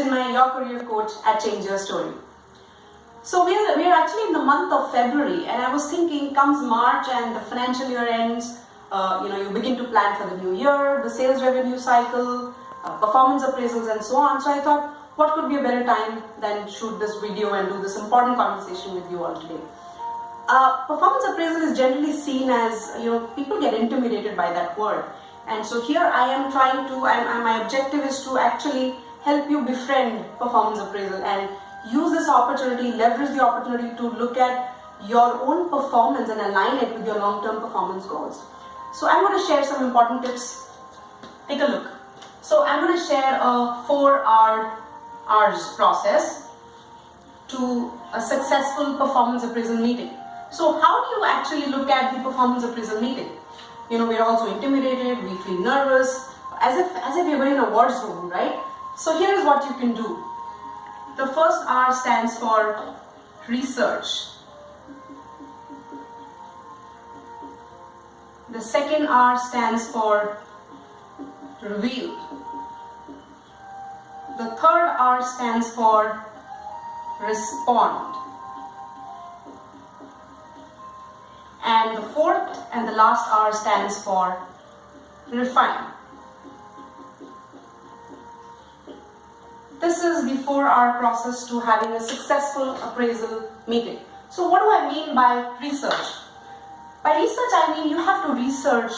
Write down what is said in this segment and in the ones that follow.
Chinmayee, your career coach at Change Your Story. So we are actually in the month of February, and I was thinking, comes March and the financial year ends, you begin to plan for the new year, the sales revenue cycle, performance appraisals and so on. So I thought, what could be a better time than shoot this video and do this important conversation with you all today. Performance appraisal is generally seen as, people get intimidated by that word. And so here I am trying to, my objective is to actually help you befriend performance appraisal and use this opportunity, leverage the opportunity to look at your own performance and align it with your long-term performance goals. So I'm going to share some important tips. Take a look. So I'm going to share a 4 R's process to a successful performance appraisal meeting. So how do you actually look at the performance appraisal meeting? We're also intimidated, we feel nervous, as if we were in a war zone, right? So here is what you can do. The first R stands for research. The second R stands for reveal. The third R stands for respond. And the fourth and the last R stands for refine. This is the 4R process to having a successful appraisal meeting. So what do I mean by research? By research, I mean you have to research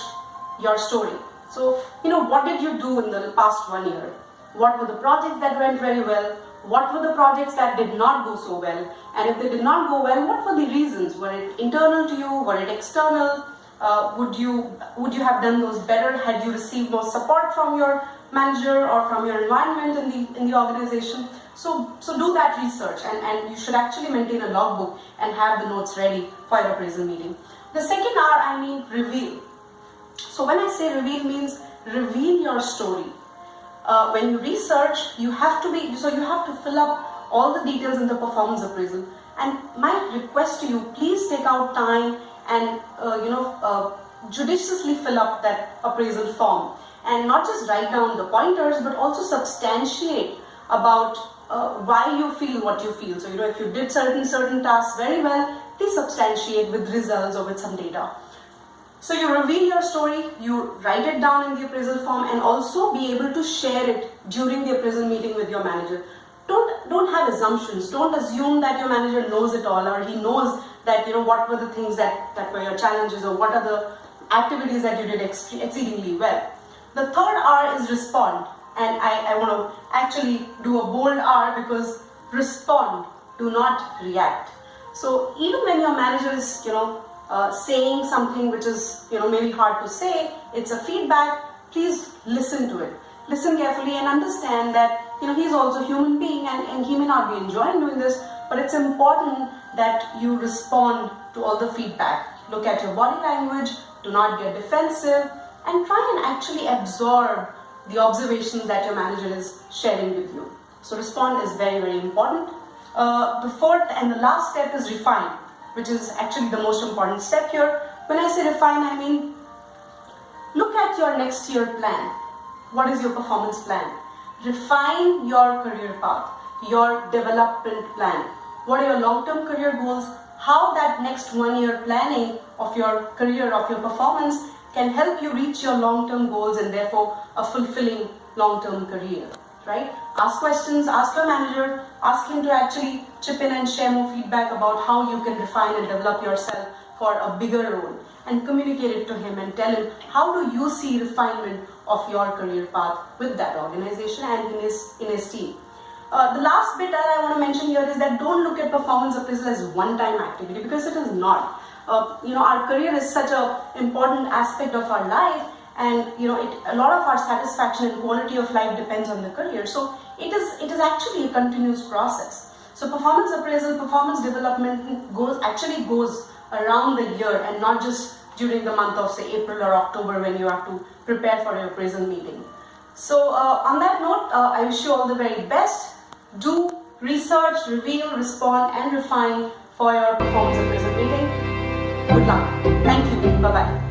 your story. So, what did you do in the past 1 year? What were the projects that went very well? What were the projects that did not go so well? And if they did not go well, what were the reasons? Were it internal to you? Were it external? Would you have done those better had you received more support from your manager or from your environment in the organization? So do that research, and you should actually maintain a logbook and have the notes ready for your appraisal meeting. The second R, I mean reveal. So when I say reveal, means reveal your story. When you research, you have to fill up all the details in the performance appraisal. And my request to you, please take out time and judiciously fill up that appraisal form, and not just write down the pointers, but also substantiate about why you feel what you feel. So if you did certain tasks very well, please substantiate with results or with some data. So you reveal your story, you write it down in the appraisal form, and also be able to share it during the appraisal meeting with your manager. Don't have assumptions. Don't assume that your manager knows it all, or he knows that what were the things that were your challenges, or what are the activities that you did exceedingly well. The third R is respond, and I want to actually do a bold R, because respond, do not react. So even when your manager is saying something which is maybe hard to say, it's a feedback, please listen to it. Listen carefully and understand that he's also a human being, and he may not be enjoying doing this, but it's important that you respond to all the feedback. Look at your body language, do not get defensive, and try and actually absorb the observations that your manager is sharing with you. So respond is very, very important. The fourth and the last step is refine, which is actually the most important step here. When I say refine, I mean look at your next year plan. What is your performance plan? Refine your career path, your development plan. What are your long-term career goals? How that next 1 year planning of your career, of your performance, can help you reach your long-term goals and therefore a fulfilling long-term career, right? Ask questions, ask your manager, ask him to actually chip in and share more feedback about how you can refine and develop yourself for a bigger role, and communicate it to him and tell him how do you see refinement of your career path with that organization and in his team. The last bit that I want to mention here is that don't look at performance appraisal as one-time activity, because it is not. Our career is such an important aspect of our life, and a lot of our satisfaction and quality of life depends on the career. So it is actually a continuous process. So performance appraisal, performance development goes around the year, and not just during the month of, say, April or October, when you have to prepare for your appraisal meeting. So on that note, I wish you all the very best. Do research, reveal, respond, and refine for your performance appraisal meeting. Good luck. Thank you. Bye-bye.